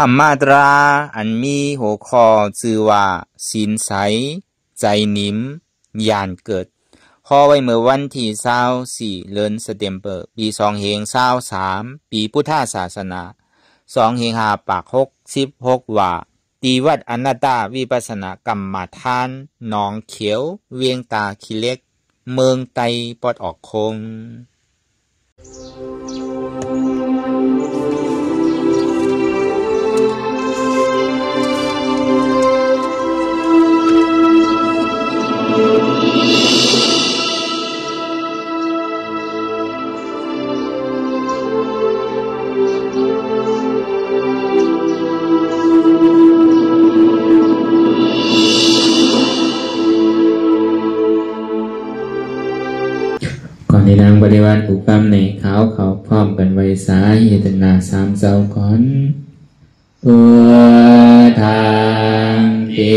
รรมาตราอันมีหัวข้อชื่อว่าสินใสใจนิ่มยานเกิดข้อไว้เมื่อวันที่24เดือนสเตมเบอร์ปี2523ปีพุทธศาสนา2566ว่าตีวัดอนัตตาวิปัสสนากรรมฐานหนองเขียวเวียงตาขี้เหล็กเมืองไตปอดออกคงในนางบริวารอุปกรรมในเขาพร้อมกันไว้สาเหตุนา3เจ้าก่อนพุทธังปิ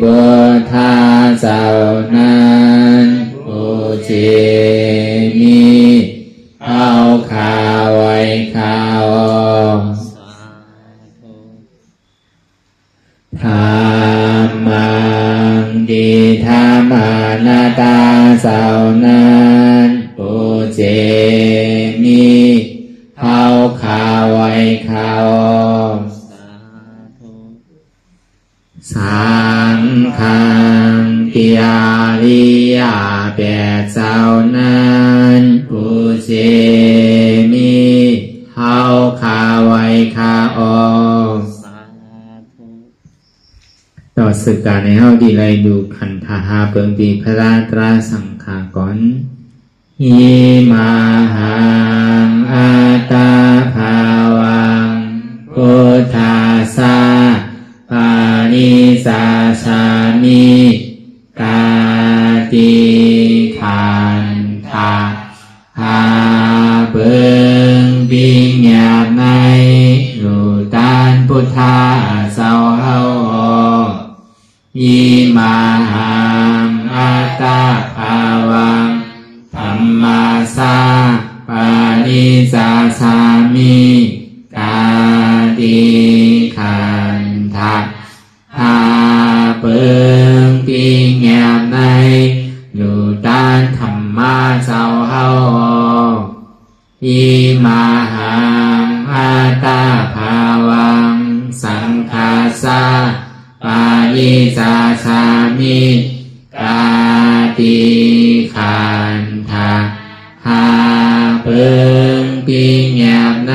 พุทธาเจ้านั้นผู้เจมีเอาข่าวไว้ข่าวธรรมังดีธรรมานาตาเจ้านั้นผู้เจมีเอาข่าวไว้ข่าวสังฆังปิอาริยาแปดเจ้านั้นผู้เจมีเอาข่าวไว้ข่าวต่อสึกการในเฮาดีไรดูขันธาหาเปิงปีพระราตราสังฆาก่อนอิมาหังอัตตาภาวังพุทธาสาปานิสาสามิกาติขันธาหาเปิงปิญญาในรูตานพุทธาเสาเฮาอิมาหังอัตตาภาวังธรรมาสาปานิสาสามิกาติขันธาหาเปิงปิญญาในรูตานธรรมาเจ้าเฮาอิมาหังอัตตาภาวังสังฆาสาปานิสาสามิกาติขันธาหาเปิงปิญญาใน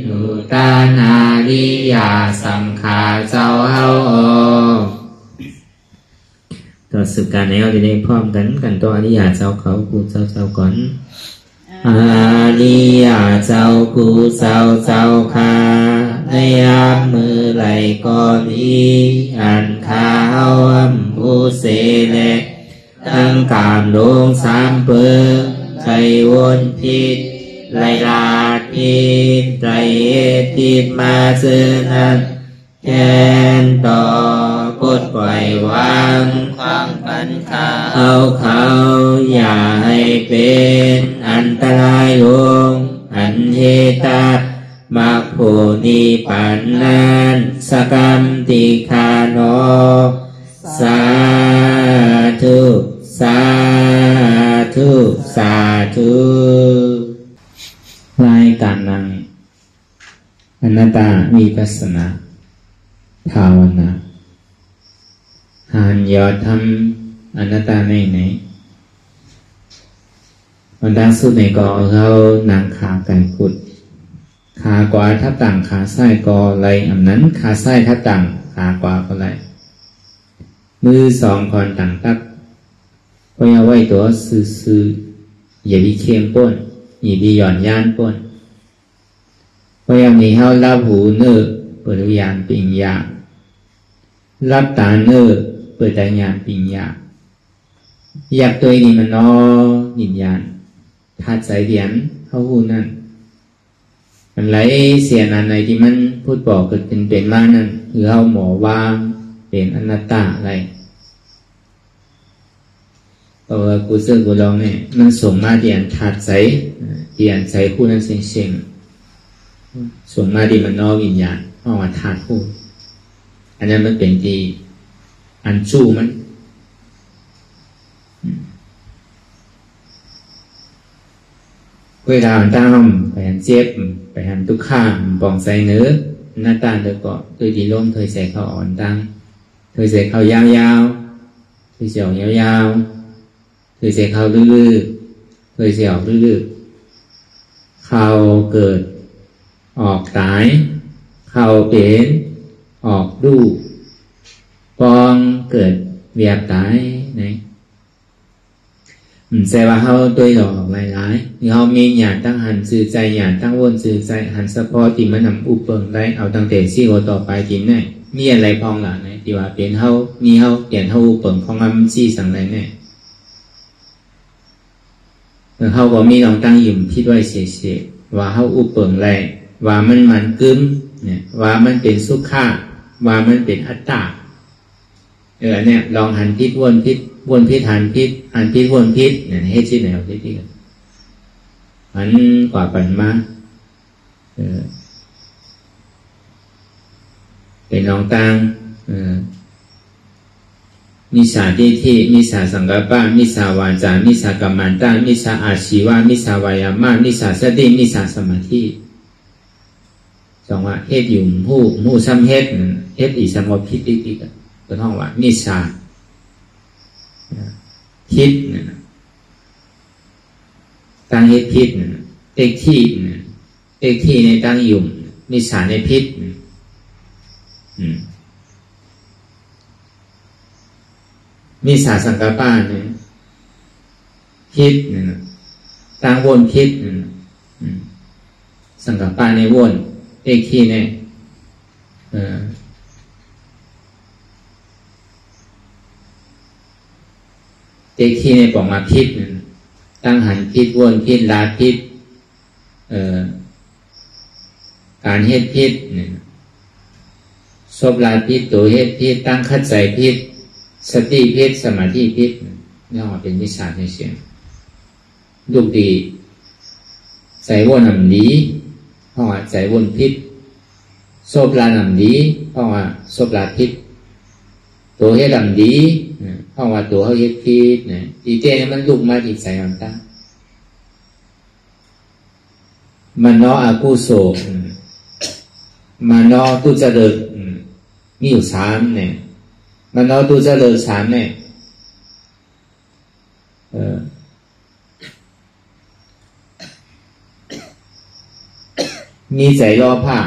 รูตานาริยาสังฆาเจ้าเฮาต่อสึกการในเอาได้พร้อมกันต่ออริยาเจ้าเขากูเจ้าก่อนอริยาเจ้ากูเจ้าข้าในยามมือไหลก่อนอีอันข้าเฮาอุเสเลตั้งกามลง3เปิงใจวนผิดไล่ลาดผิดใจติดมาซื้อนั้นแทนต่อกดปล่อยวางความปัญหาเอาเขาอย่าให้เป็นอันตรายลงอันเหตุมักโพนิปันนันสกรรมติคาโนสาธุสาธุสาธุรายการนังอนัตตาวิปัสสนาภาวนาหานยอดทำอนัตตาไหนวันด้านสุดในกอเขานางขาไก่ขุดขากว่าทับต่างขาไส้กอไรอันนั้นขาไส้ทับต่างขากว่าก็ไรมือ2คนต่างตักก็ยังไว้ตัวซื้ออย่าดีเข้มป้นอย่าดีหย่อนย่านป้นก็ยังมีเฮารับหูเนื้อเปิดวิญญาณปิญญารับตาเนื้อเปิดแต่ญาณปิญญาอยากตัวนี้มันนอวิญญาณธาตุใจเดียนเขาหูนั่นมันไหลเสียนอะไรที่มันพูดบอกเกิดเป็นมานั่นคือเอาหมอวางเป็นอนัตตาอะไรเพราะว่ากูเสื่อกูลองเนี่ยมันส่งมาเดียนธาตุใจเดียนใจคู่นั้นเสียงส่งมาดีมันนอวิญญาณ เพราะว่าธาตุพูดอันนั้นมันเป็นที่อันสู้มันเวลาตั้งไปหันเจ็บไปหันทุกข้ามบองใส่เนื้อหน้าตาเด็กก็ตัวดีร่มเคยใส่ข้าวอ่อนตั้งเคยใส่ข้าวยาวๆเคยเสียวยาวๆเคยใส่ข้าวลื่นๆเคยเสียวลื่นๆข้าวเกิดออกตายข้าวเป็นออกดูปองเกิดเวียบตายnày sẽว่าเขาตัวดอกหลายๆเขามีหยาดตั้งหันสื่อใจหยาดตั้งวนสื่อใจหันสะพอที่มันนำอุปเปิงได้เอาตั้งแต่ซี่โอต่อไปกินได้มีอะไรพองหลังไหนที่ว่าเปลี่ยนเขามีเขาเปลี่ยนเขาอุปเปิงของมันซี่สั่งไหนเนี่ยเขาก็มีลองตั้งยิ่มพิดไว้เสียๆว่าเขาอุปเปิงไรว่ามันกึ้มเนี่ยว่ามันเป็นสุขาว่ามันเป็นอัตตาเนี่ยลองหันพิษวนพิษหันพิษวนพิษเนี่ยให้ชิ้นไหนเอาที่กันหันกว่าปันมาเป็นลองตังมิสาทิฏฐิมิสาสังกัปปะมิสาวาจามิสากรรมันตามิสาอาชีวะมิสาวายามะมิสาสติมิสาสมาธิสองว่าเฮ็ดอยู่หู้ซ้ำเฮ็ดอีสงบพิษอีกเป็นห้องว่ามิสาพิษตั้งเฮ็ดพิษเอกที่ในตั้งยุ่มมิสาในพิษมิสาสังกัปปะเนี่ยพิษตั้งวนพิษสังกัปปะในวนเอกที่เนี่ยเอกที่ในปองมาพิษตั้งหันพิษวนพิษลาพิษการเฮ็ดพิษซบลาพิษตัวเฮ็ดพิษตั้งคัดใจพิษสติพิษสมาธิพิษนี่ว่าเป็นวิชาในเสียงลูกดีใจวนนำดีเพราะว่าใจวนพิษซบลานำดีเพราะว่าซบลาพิษตัวเฮ็ดนำดีเพราะว่าตัวเขาเฮ็ดพิษอีเต้มันลุกมาจิตใจมันตั้งมันเนาะอากุโสมันเนาะตุจริตมีอยู่3เนี่ยมันเนาะตุจริต3เนี่ยมีใจรอผ้า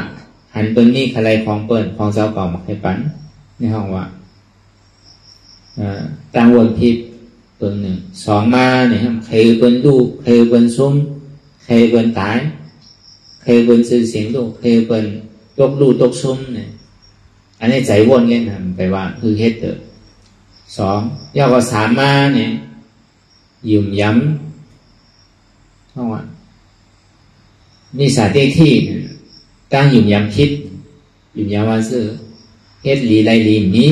หันเปิ้นนี่ใครของเปิ้นของเจ้าเก่ามาให้ปันในห้องว่าตั้งวนพิษตัวหนึ่ง2มาเนี่ยครับใครเปิ้นดูใครเปิ้นซุ้มใครเปิ้นตายใครเปิ้นซื้อเสียงดูใครเปิ้นตกดูตกซุ้มเนี่ยอันนี้ใจวนเนี่ยนะไปว่าคือเฮ็ดเด้อ2ย่อว่า3มาเนี่ยยุ่มย้ำห้องว่ามีสาธิตที่ตั้งยุ่มย้ำคิดยุ่มย้ำว่าซื้อเฮ็ดหลีไรหลีนี้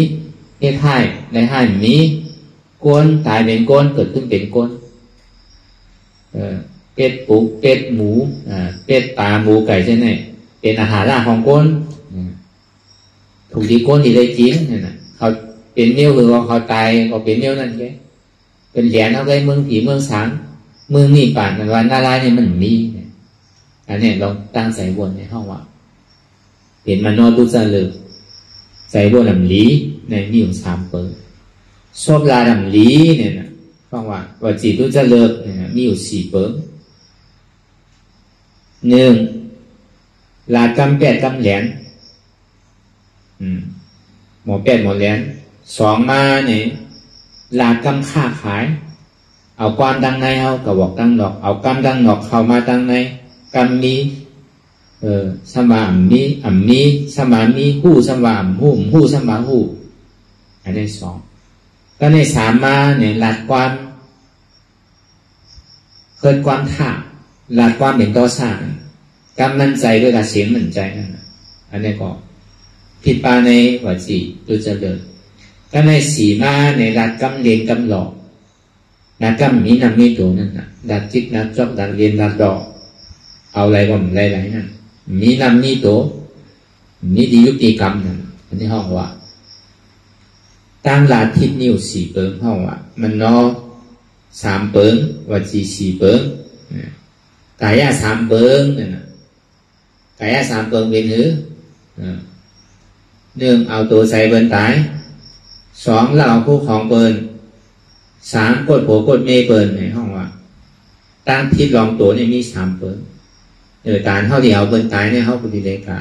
เฮ็ดให้ไรให้นี้ก้นตายเป็นก้นเกิดขึ้นเป็นก้นเป็ดปูเป็ดหมูเป็ดปลาหมูไก่ใช่ไหมเป็นอาหารหลักของก้นถูกที่ก้นที่ได้กินเนี่ยนะเขาเป็นเนี้ยหรือว่าเขาตายเขาเป็นเนี้ยนั่นแค่เป็นเหรียญเอาไปเมืองผีเมืองสางเมืองนี่ป่านวันน่าร้ายเนี่ยมันมีอันนี้ลองตั้งใจวนในห้องว่าเห็นมันนอนตุจริตใจวนลำลีในมีอยู่3เปิดชอบลาลำลีเนี่ยนะฟังว่าจิตตุจริตเนี่ยมีอยู่4เปิด1ลากำ8กำแหลนหมอ8หมอแหลน2มาเนี่ยลากำค้าขายเอาความดังในเอากระบอกดังดอกเอากำดังดอกเข้ามาดังในกำมีสมามีสมามีหู้สมาหู้สมาหู้อันนี้2ก็ใน3มาเนี่ยลาดความเกิดความท่าลาดความเป็นต่อสร้างกำมั่นใจด้วยการเสียงมั่นใจนั่นอันนี้ก็ผิดปาในวจีตุจริตก็ใน4มาในลาดกำเรียนกำหลอกลาดกำมีนำมีตัวนั่นนะลาดจิกลาดจอกลาดเรียนลาดดอกเอาอะไรก็ไม่ไรนั่นมีนำมีตัว นี่ดียุติกรรมนั่นอันที่ห้องว่าตั้งลาทิศนิ้ว4เปิงห้องว่ามันนอ3เปิงวจี4เปิงกายะ3เปิงนั่นน่ะกายะ3เปิงเป็นหือ1เอาตัวใส่เบิ่นตาย2แล้วเอาผู้ของเบิ่น3กดโผกดเมเบิ่นในห้องว่าตั้งทิศรองตัวนี่มี3เปิงการเฮาที่เอาเบิ่นตายเนี่ยเฮาปฏิเลกา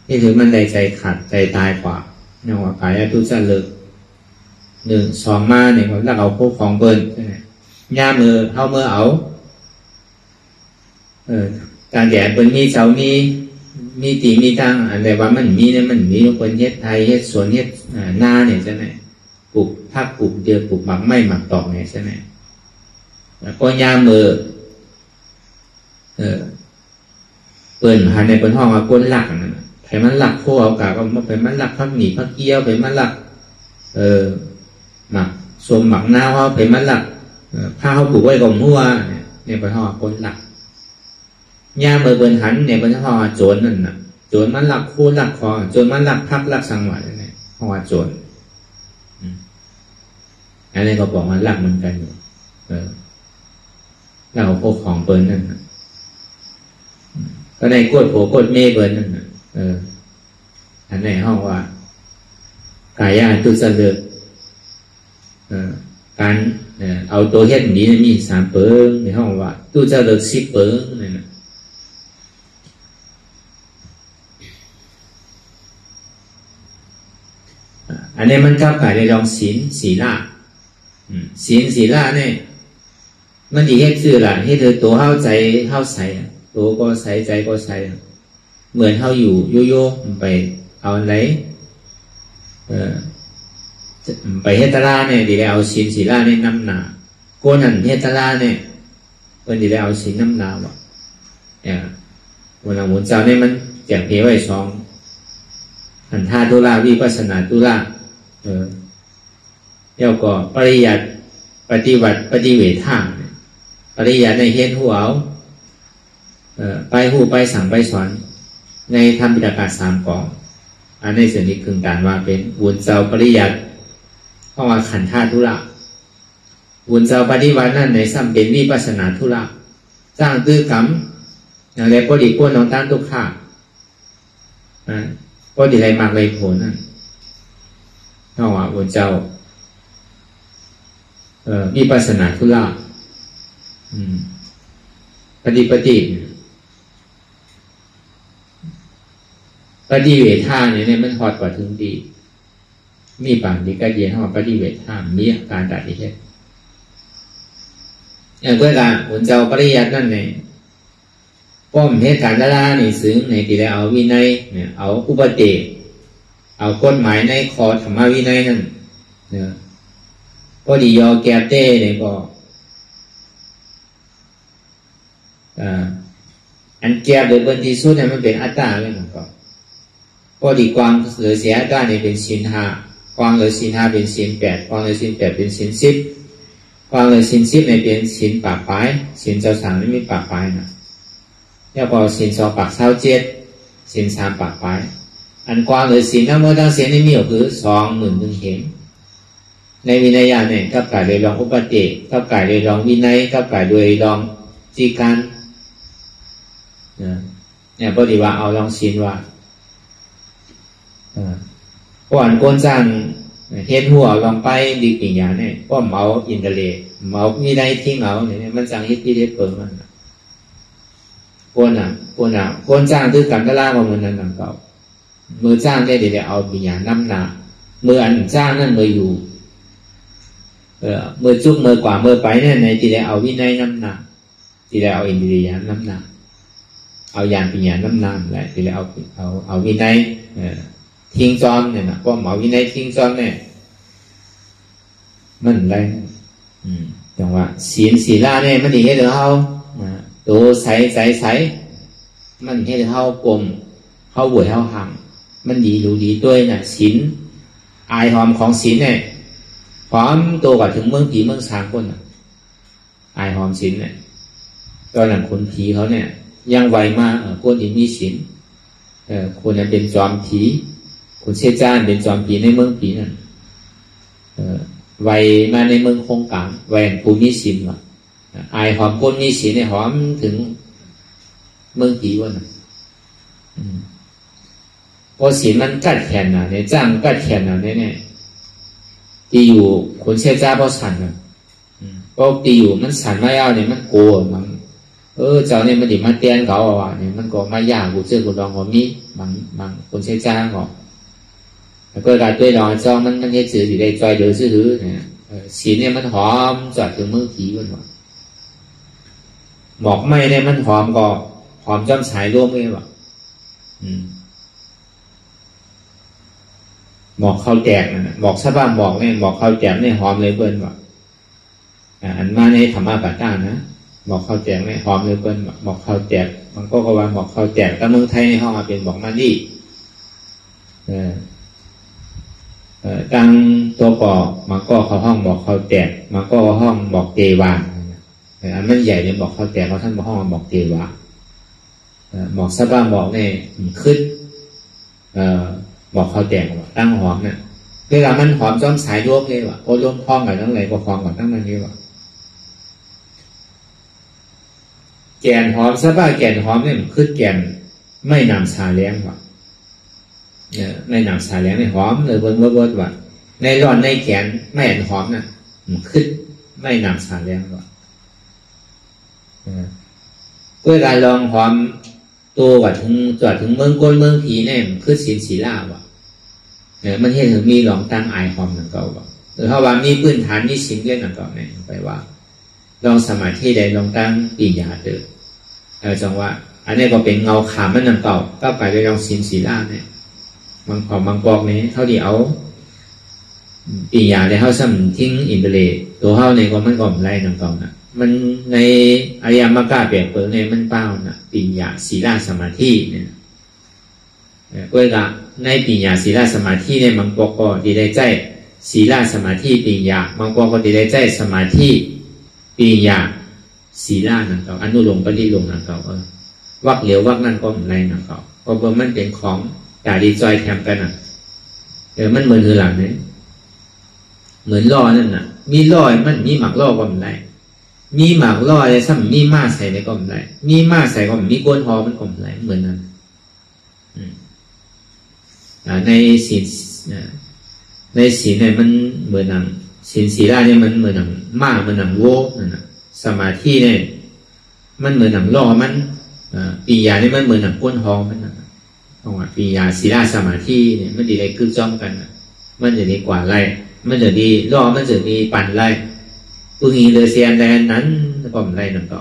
นี่ถือมันได้ใจขาดใจตายกว่าเนาะว่ากายะทุสะเลิก1 2มาเนี่ยเขาแล้วเอาผู้ของเบิ่นใช่มั้ยย่ามือเฮาเมื่อเอาการแก่เบิ่นมีเสามีตีมีตั้งอันใดว่ามันมีเนี่ยมันมีคนเฮ็ดไทยเฮ็ดสวนเฮ็ดนาเนี่ยใช่ไหมปลูกผักปลูกเดือปลูกหมักไม้หมักตอกเนี่ยใช่ไหมแล้วก็ย่ามือเปิ้นหาในเปิ้นห้องว่าก้นหลักนั่นไผมันหลักพวกเอากะก็ไผมันหลักผักหนีผักเกี้ยวไผมันหลักหมักสมหมักนาวเฮาไผมันหลักผ้าเฮาปลูกไว้กับหัวเนี่ยเปิ้นห้องว่าก้นหลักย่ามือเปิ้นหันเนี่ยเปิ้นห้องว่าโจรนั่นน่ะโจรมันหลักคู่หลักคอโจรมันหลักพักหลักสังวรเนี่ยห้องว่าโจรอันนี้ก็บอกว่าหลักเหมือนกันอยู่เราพวกของเปิ้นนั่นน่ะก็ในกดโผกดเมเบิ้นนั่นน่ะอันไหนห้องว่ากายะทุสะเลิกการเอาตัวเฮ็ดนี้มี3เปิงในห้องว่าทุสะเลิก10เปิงนั่นน่ะอันนี้มันเข้าข่ายในรองศีลศีลาศีลศีลาเนี่ยมันดีเฮ็ดคือล่ะเฮ็ดตัวเฮาใจเฮาใส่ตัวก็ใส่ใจก็ใส่เหมือนเฮาอยู่โยๆไปเอาอันไหนไปเฮ็ดตะลาเนี่ยดีแล้วเอาศีลศีลาเนี่ยนำหน้าโกนั่นเฮ็ดตะลาเนี่ยเพิ่นดีแล้วเอาศีลนำหน้าว่ะวันหลังหมุนเจ้าเนี่ยมันแจกเพไว้2หันท่าตุลาวิปัสสนาตุลาแล้วก็ปริยัติปฏิบัติปฏิเวททางปริยัติในเฮ็ดหัวเอาไปหูไปสั่งไปสอนในธรรมปิฎกะ3กองอันในส่วนนี้คือการว่าเป็นวุญเจ้าปริยัติเพราะว่าขันธาธุระวุญเจ้าปฏิวัตินั่นในซ้ำเป็นวิปัสสนาธุระสร้างตื้อกรรมอย่างไรก็ดีพวกน้องต้านทุกข้าก็ดีไรมากไรผลนั่นเพราะว่าวุญเจ้าวิปัสสนาธุระปฏิเวทท่าเนี่ยมันหอดกว่าถึงดีมีปานดีก็เย็นหอดปฏิเวทท่ามีอาการดัดนี้ใช่อย่างเพื่อการผลเจ้าปริยัตินั่นเนี่ยป้อมเหตุการณ์ดารานี่ซึ่งในที่ได้เอาวินัยเนี่ยเอาอุปเตะเอากฎหมายในคอธรรมวินัยนั่นเนี่ยก็ดียอแกเต้เนี่ยก็อันแก้โดยบนที่สุดเนี่ยมันเป็นอัตตาเลยมันก็ดีกวางหรือเสียอัตตาเนี่ยเป็นศีล5กวางหรือศีล5เป็นศีล8กวางหรือศีล8เป็นศีล10กวางหรือศีล10เนี่ยเป็นศีลปากปลายศีลเจ้าสามไม่มีปากปลายนะแล้วก็ศีล2ปาก27ศีล3ปากปลายอันกวางหรือศีลทั้งหมดทั้งศีลนี่มีก็คือ20,000เห็นในวินัยเนี่ยกับกายโดยรองอุปเตะกับกายโดยรองวินัยกับกายโดยรองจีการเนี่ยพอดีว่าเอาลองศีลว่าก่อนโกนจ้างเฮ็ดหัวลองไปดีปิญญาเนี่ยก็เมาอินเดเลเมาวินัยทิ้งเอาเนี่ยมันจังเฮ็ดที่เฮ็ดเปิงมันโกนจ้างคือกันตะลาว่ามันนั่นนั่นเก่ามือจ้างได้เดี๋ยวเอาปิญญานำหน้ามืออันจ้างนั่นมืออยู่มือจุกมือกว่ามือไปเนี่ยในที่ได้เอาวินัยน้ำหนักที่ได้เอาอินทรียน้ำหนักเอายานปัญญาน้ำหนักแหละที่ได้เอาวินัยทิ้งจอมเนี่ยนะก็เอาวินัยทิ้งจอมเนี่ยมันอะไรจังว่าศีลาเนี่ยมันดีให้เราตัวใสมันให้เรากลมเขาบวชเขาห่างมันดีดูดีด้วยนะศีลอายหอมของศีลเนี่ยพร้อมตัวกับถึงเมืองผีเมืองสางคนอายหอมศีลเนี่ยตอนนั้นคนผีเขาเนี่ยยังไวมากคนที่มีศีล คุณนั้นเป็นจอมผีคุณเชจ้านเป็นจอมผีในเมืองผีนั่นไวมาในเมืองคงกลางแหวนภูมิศิลป์ว่ะอายหอมก้นมีศีลในหอมถึงเมืองผีวะนะพอศีลมันกัดแขนน่ะเนี่ยจ้างกัดแขนน่ะเนี่ยตีอยู่คนเชจ้าเพราะสั่นน่ะก็ตีอยู่มันสั่นไม่เอาเนี่ยมันโกรธมันเจ้าเนี่ยมันดิมาเตียนเขาอ่ะเนี่ยมันก็มายากกูเจอกูลองหัวมีบางคนเชจ้าก็แล้วก็การด้วยรองเจ้ามันเฮ็ดสื่ออยู่ในจอยเดือดซื่อเนี่ยศีลเนี่ยมันหอมจอดถึงเมืองผีวันวะหมอกไหม้เนี่ยมันหอมก็หอมจ้ำสายร่วมเลยวะหมอกข้าวแจกนะหมอกซาบ้าหมอกเนี่ยหมอกข้าวแจกเนี่ยหอมเลยเปิ้ลวะอันมาในธรรมะปะต้านะหมอกข้าวแจกเนี่ยหอมเลยเปิ้ลหมอกข้าวแจกมันก็ว่าหมอกข้าวแจกแต่เมืองไทยในห้องมาเป็นหมอกมันดีตั้งตัวปอกมันก็เข้าห้องหมอกข้าวแจกมันก็ห้องหมอกเจวาอันมันใหญ่เนี่ยบอกเขาแต่เขาท่านบอกห้องบอกเทวะบอกซาบ้าบอกเนี่ยขึ้นบอกเขาแต่งตั้งหอมเนี่ยเวลามันหอมจ้อมสายโยกเลยวะโอ้โยมคล้องกันตั้งไหนก็คล้องกันตั้งนั้นเลยวะแกนหอมซาบ้าแกนหอมเนี่ยขึ้นแกนไม่นำชาเลี้ยงวะไม่นำชาเลี้ยงเนี่ยหอมเลยเบิ้ลวะในร้อนในแกนไม่เห็นหอมนะขึ้นไม่นำชาเลี้ยงวะเพื่อการลองหอมตัวว่าถึงจอดถึงเมืองก้นเมืองผีเนี่ยคือศีลศีลาวะมันเห็นถึงมีหลองตั้งอายหอมหนังเก่าวะหรือถ้าว่ามีพื้นฐานมีศีลเรื่องหนังเก่าเนี่ยไปว่าลองสมาธิใดลองตั้งปีญาเดิมจังว่าอันนี้ก็เป็นเงาขามันหนังเก่าก็ไปไปลองศีลศีลาเนี่ยบางของบางปอกนี้เท่าที่เอาปีญาได้เขาซ้ำทิ้งอินเตอร์เน็ตตัวเขาในก็มันก็ไล่หนังเก่านะมันในอริยมรรคเปรียบเปรยในมันเป้านะปัญญาศีลสมาธิเนี่ยก็ละในปัญญาศีลสมาธิในมังกรก็ดีได้ใจศีลสมาธิปัญญามังกรก็ดีได้ใจสมาธิปัญญาศีลนั่นก็อนุโลมปฏิโลมนั่นก็วักเหลียววักนั่นก็อะไรนั่นก็เพราะว่ามันเป็นของแต่ดีจอยแถมกันนะมันเหมือนหลังเนี่ยเหมือนล่อนั่นน่ะมีล่อมันมีหมักล่อก็อะไรมีหมากล่ออะไรซ้ำมีมาใส่ในกล่องไรมีมาใส่กล่องมีก้นหอมันกล่องไรเหมือนนั้นในศีลเนี่ยมันเหมือนหนังศีลศีลาเนี่ยมันเหมือนหนังมาเหมือนหนังโวนั่นนะสมาธิเนี่ยมันเหมือนหนังล่อมันปีญาเนี่ยมันเหมือนหนังก้นหอมันนะเพราะว่าปีญาศีลาสมาธิเนี่ยมันดีอะไรคือจ้องกันมันจะดีกว่าไรมันจะดีล่อมันจะดีปั่นไรผู้หญิงเลยเสียแดนนั้นก็ไม่ได้นั่นต่อ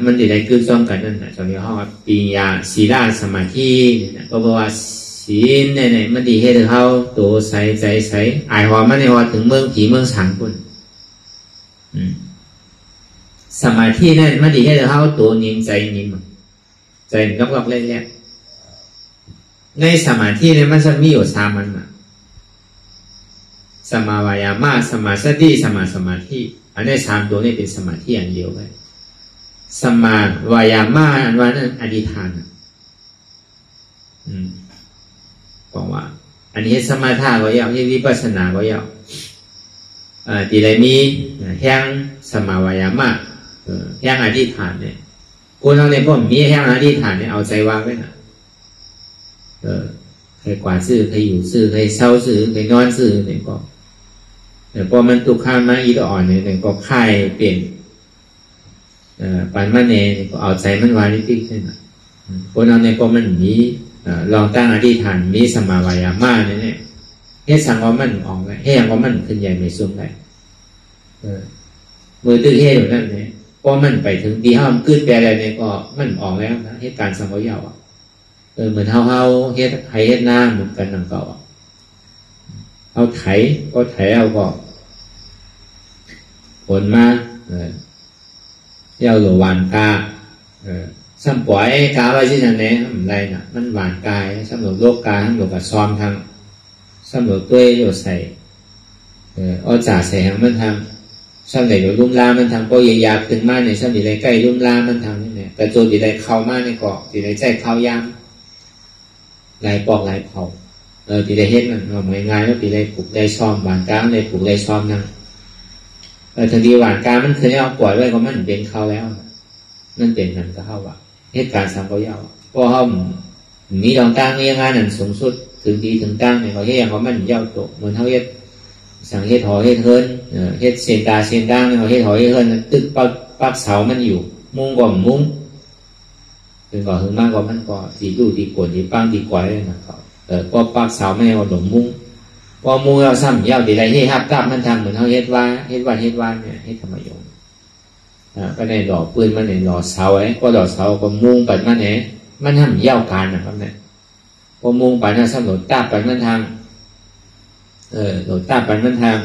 มันจะได้คือซ้อมกันนั่นนะตอนนี้ห้องปัญญาศีลสมาธิเนี่ยก็บอกว่าศีลเนี่ยมันดีให้เขาตัวใสใจใสอายหอมมันในว่าถึงเมืองผีเมืองสังกุลสมาธิเนี่ยมันดีให้เขาตัวนิ่งใจนิ่งใจล็อกๆเล่นๆในสมาธิเนี่ยมันจะมีอยู่3มันนะสมาวายามะสมาสติสมาสมาธิอันนี้3ตัวนี้เป็นสมาธิอันเดียวกันสมาวายามะอันว่านั้นอธิษฐานบอกว่าอันนี้สมาธิก็ยาวที่วิปัสสนาก็ยาวที่ใดมีแห่งสมาวายามะแห่งอธิษฐานเนี่ยคนเราเนี่ยพวกมีแห่งอธิษฐานเนี่ยเอาใจวางไว้นะใครกวาดซื่อใครอยู่ซื่อใครเศร้าซื่อใครนอนซื่อเนี่ยก็แต่พอมันตุกข้ามมาอีกอ่อนเนี่ยก็ค่ายเปลี่ยนปันมันเองก็เอาใจมันวาริติใช่ไหมคนเราเนี่ยก็มันมีลองตั้งอธิษฐานมีสมาวายามะเนี่ยเฮ็ดสังว่ามันออกเลยเฮ็ดสังว่ามันขึ้นใหญ่ไม่สูงเลยมือตื้อเฮ็ดอยู่นั่นเนี่ยพอมันไปถึงที่ห้ามขึ้นไปอะไรเนี่ยก็มันออกแล้วนะเหตุการณ์สังวายาวเหมือนเฮาเฮ็ดไถเฮ็ดหน้าเหมือนกันนั่นก็เอาไถก็ไถเอาก็ผลมาเย้าหลวานกาซ้ำปล่อยกาไว้ที่นั่นเองอะไรน่ะมันหวานกายซ้ำหลวโลกกาซ้ำหลวกับซ้อมทางซ้ำหลวตัวอยู่ใส่เอาจ่าใส่หางมันทางซ้ำไหนอยู่ลุ่มลามันทางก็ยายาขึ้นมาในซ้ำไหนใกล้ลุ่มลามันทางนี่แหละ เนี่ยแต่โจรที่ได้เข้ามาในเกาะที่ได้ใจเข้ายามหลายปอกหลายเผาที่ได้เฮ็ดมันเอาง่ายๆว่าที่ได้ปลูกได้ซ้อมหวานกลางได้ปลูกได้ซ้อมนั่งทันทีหวานกลางมันเคยเอาปล่อยไว้ก็มันเป็นเข้าแล้วนั่นเป็นนั่นก็เข้าว่าเหตุการณ์สังเขายาวเพราะเขามีดองตั้งในงานนั้นสูงสุดถึงดีถึงตั้งเนี่ยเขาเฮ็ดอย่างเขามันยาวโตเหมือนเขาเฮ็ดสั่งเฮ็ดหอเฮ็ดเฮิร์นเฮ็ดเซนตาเซนตั้งเขาเฮ็ดหอเฮ็ดเฮิร์นตึกปักเสามันอยู่มุ้งก็มุ้งถึงก่อถึงมากกว่ามันก็ตีดูตีกวนตีปังตีกวายเลยนะเขาก็ปักเสาไม่เอาหลงมุ้งพอมุ้งเราซ้ำยาวตีไรเฮ็ดฮับกลับมันทางเหมือนเขาเฮ็ดว่าเนี่ยเฮ็ดธรรมยงก็ในหล่อปืนมันในหล่อเสาไอ้ก็หล่อเสาก็มุ้งปัดมันเนี่ยมันทำยาวการนะครับเนี่ยพอมุ้งปัดน่ะซ้ำหลดตาปัดมันทางหลดตาปัดมันทาง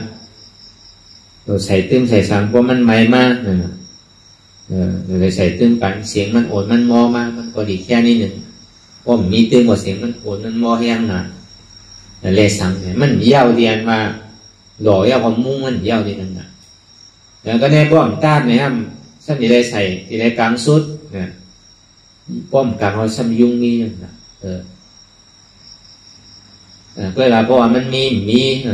หลดใส่ตื้มใส่สังเพราะมันไม่มากเนี่ยเลยใส่ตื้มปันเสียงมันโอดมันมอมากมันก็ดีแค่นี้หนึ่งเพราะมีตื้มกว่าเสียงมันโอดมันมอแห้งหนาเลยสังเนี่ยมันยาวเรียนว่าหล่อยาวความมุ่งมันยาวเรียนนะแล้วก็ได้ป้อมต้านนะครับสั้นที่ได้ใส่ที่ได้กลางสุดเนี่ยป้อมกลางเขาซ้ำยุ่งนี่นะเวลาเพราะว่ามันมี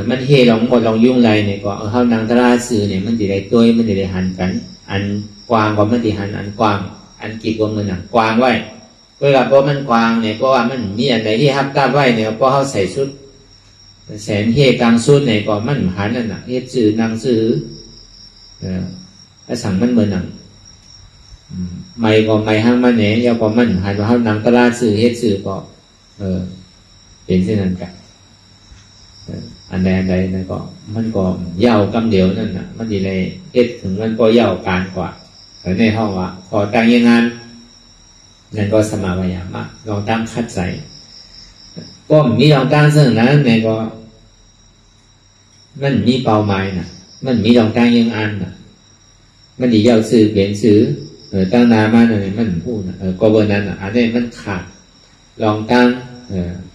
มันเฮลองหมดลองยุ่งไรเนี่ยก็เข้านางตราสื่อเนี่ยมันจะได้ตัวมันจะได้หันกันอันกวางกว่ามันที่หันอันกวางอันกีดกว่ามันอ่ะกวางไว้เวลาเพราะมันกวางเนี่ยเพราะว่ามันมีอันใดที่ฮับกล้าไว้เนี่ยเพราะเขาใส่ชุดแสนเฮกลางชุดเนี่ยก็มันหันนั่นน่ะเฮ็ดสื่อนางสื่อถ้าสั่งมันเหมือนหนังไม่ก็ไม่ห้างมันเนี่ยยาวก็มันหันว่าเขานางตลาดสื่อเฮ็ดสื่อก็เป็นเช่นนั้นกันอันใดนั่นก็มันก็ยาวกำเดียวนั่นน่ะมันดีเลยเฮ็ดถึงมันก็ยาวการกว่าแต่ในห้องว่าพอตั้งยังงานนั่นก็สมาวยามากลองตั้งคัดใส่ก็มีลองตั้งซึ่งนั้นเนี่ยก็มันมีเป้าหมายน่ะมันมีลองตั้งยังอันน่ะมันดียาวสื่อเปลี่ยนสื่อตั้งนามาเนี่ยมันพูดก็เบอร์นั้นอันนี้มันขาดลองตั้ง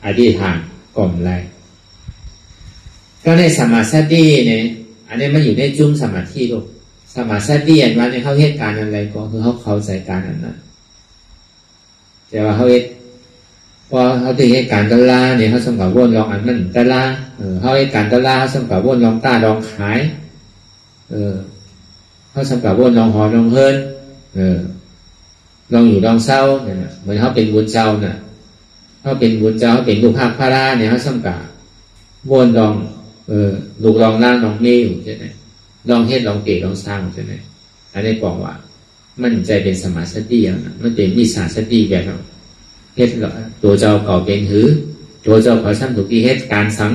อธิษฐานกล่อมไรก็ในสมาธิเนี่ยอันนี้มันอยู่ในจุ่มสมาธิลูกสมาธิอันว่าในเขาเหตุการณ์อะไรก็คือเขาเข้าใจการอันนั้นแต่ว่าเขาพอเขาถึงเหตุการณ์ตะลาเนี่ยเขาสมกับวนลองอันนั้นตะลาเขาเหตุการณ์ตะลาเขาสมกับวนลองตาลองขายเขาสมกับวนลองหอลองเฮิร์นลองอยู่ลองเศร้าเนี่ยเหมือนเขาเป็นบุญเจ้าน่ะเขาเป็นบุญเจ้าเขาเป็นลูกภาคพระราเนี่ยเขาสมกับวนลองลูกลองล่างลองนิ้วใช่ไหมลองเฮ็ดลองเกะลองสร้างใช่ไหมอันนี้บอกว่ามันใจเป็นสมาธิอย่างนั้นมันเป็นมิจฉาสติแบบนั้นเฮ็ดตัวเจ้าเก่าเป็นหือตัวเจ้าเก่าซ้ำถูกที่เฮ็ดการสัง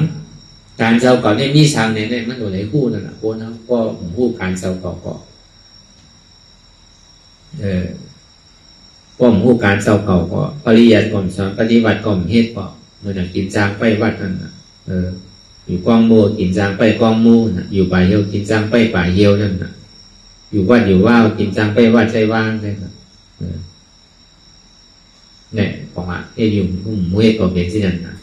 การเจ้าเก่าเนี่ยมีสังเนี่ยมันอยู่ในคู่นั่นแหละโคนเขาก็คู่การเจ้าเก่าก็ก็คู่การเจ้าเก่าก็ปริยัติก่อนสอนปฏิบัติก่อนเฮ็ดก็เหมือนกินจางไปวัดนั่นน่ะอยู่กองโมกินจางไปกองมูน่ะอยู่ป่าเหี่ยวกินจางไปป่าเหี่ยวนั่นน่ะอยู่วัดอยู่ว่าวกินจางไปวัดใจว่างได้ครับเนี่ยของอ่ะที่อยู่มุ้ยก็เป็นที่นั่นนะ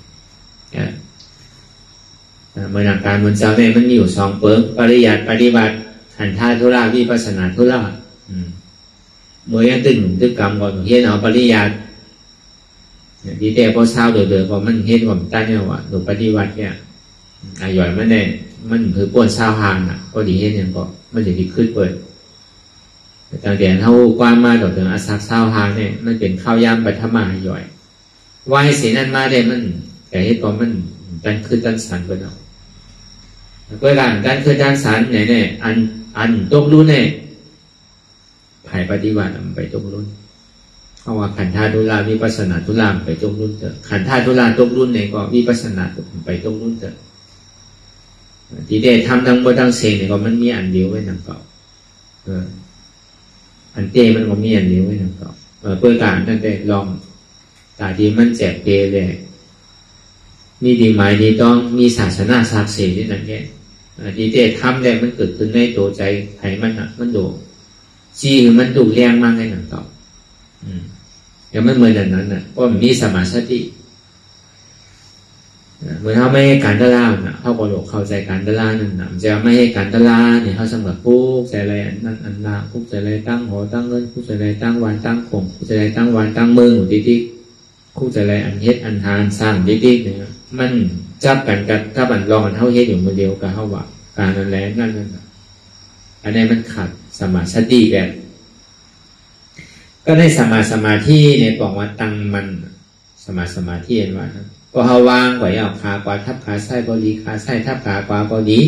เมื่อหลักการบนเจ้าเนี่ยมันมีอยู่สองเปิงปริยัติปฏิบัติขันธ์ท่าธุระวิปัสสนาธุระเมื่อยังตึกกรรมก่อนเฮ็ดเอาปริยัติดีแต่พอเช้าเดือดก็มันเฮ็ดว่ามันตั้งเนี่ยว่าหนูปฏิบัติเนี่ยหย่อยมันเนี่ยมันคือป่วนเช้าหางน่ะก็ดีเฮ็ดอย่างก็มันจะดีขึ้นเปิดตั้งแต่เท่ากว้างมาถึงอาศักเช้าหางเนี่ยมันเป็นข้าวยามปัทมาหย่อยว่าให้สีนั้นมาได้มันแต่เฮ็ดก็มันดันขึ้นดันสันไปเนาะเวลาดันขึ้นดันสันเนี่ยอันตกรุ่นเนี่ยภายปฏิบัติมันไปตกรุ่นเพราะว่าขันธ์ธาตุลาวิปัสสนาทุลามไปตกรุ่นเถอะขันธ์ธาตุลาตกรุ่นเนี่ยก็วิปัสสนาไปตกรุ่นเถอะที่ได้ทำทั้งบททั้งเสียงเนี่ยก็มันมีอันเดียวไว้นั่งเก่าอันเต้มันก็มีอันเดียวไว้นั่งเก่าเพื่อการนั่นได้ลองตาที่มันแจกเกเลยมีดีหมายดีต้องมีศาสนาศักดิ์สิทธิ์ที่นั่นแค่ที่ได้ทำได้มันเกิดขึ้นในตัวใจไขมันอ่ะมันโดจีคือมันดูแรงมากในนั่งเก่าอย่างมันเหมือนนั้นน่ะเพราะมันมีสมาธิ เมื่อเขาไม่ให้การตลาดนะเขาก็หลงเข้าใจการตลาดนั่นนะจะไม่ให้การตลาดเนี่ยเขาสำหรับผู้ใจอะไรนั่นอันละผู้ใจอะไรตั้งหอตั้งเงินผู้ใจอะไรตั้งวันตั้งคงผู้ใจอะไรตั้งวันตั้งมือหนูดิ๊กผู้ใจอะไรอันเฮ็ดอันทานสร้างดิ๊กเนี่ยมันจับกันกับถ้าบันลองกันเขาเฮ็ดอยู่มือเดียวกับเขาว่าการนั่นแหละนั่นอันนี้มันขาดสมาธิแบบก็ได้สมาธิในบอกว่าตั้งมันสมาธิเห็นว่าก็เขาวางไว้เอาขาขวาทับขาซ้ายก็ดีขาซ้ายทับขาขวาก็ดี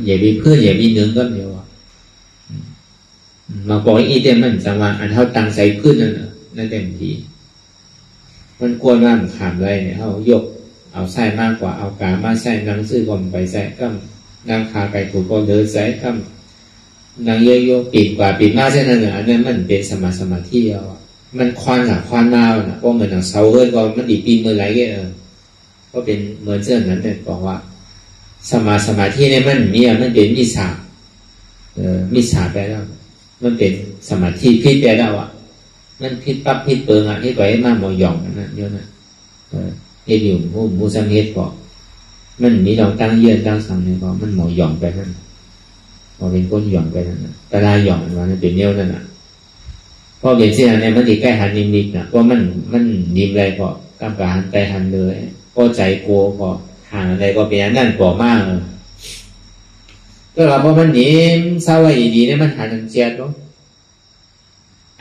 อย่ามีเพื่อนอย่ามีเนื้อก็เดียวมาบอกอีเต็มมันจังว่าอันเขาตั้งใจขึ้นนั่นเต็มทีมันกลัวว่ามันขามอะไรเนี่ยเขายกเอาไส้มากกว่าเอากามาไส้นั่งซื้อก่อนไปไส้ก็นั่งขาไก่ถูกก็เดินไส้ก็นั่งเยอะๆปิดกว่าปิดมากเช่นนั้นอันนั้นมันเป็นสมาธิเอามันควันอะควันมาน่ะเพราะเหมือนเสาเอิร์ก็มันดีปีนมือไหลก็เป็นเหมือนเช่นนั้นเนี่ยบอกว่าสมาธิเนี่ยมันเป็นมิจฉามิจฉาไปแล้วมันเป็นสมาธิพิษไปแล้วอ่ะมันพิษปั๊บพิษเปิงอ่ะที่ไปมาหมอหย่องนั่นเยอะนะเฮ็ดอยู่มูสังเฮ็ดก็มันมีลองตั้งเยื่อตั้งสังเนี่ยก็มันหมอหย่องไปนั่นพอเป็นก้นหย่องไปนั่นตาลายหย่องมันเป็นเนี้ยนั่นน่ะพอเห็นเสียเนี่ยมันดีใกล้หันนิดๆนะเพราะมันนิ่มอะไรก็กำกับหันไปหันเลยก็ใจโกก็ห่างอะไรก็เป็นอย่างนั้นก่อมากก็เราพอมันนิ่มเศร้าไว้ดีเนี่ยมันหันอันเจียดก็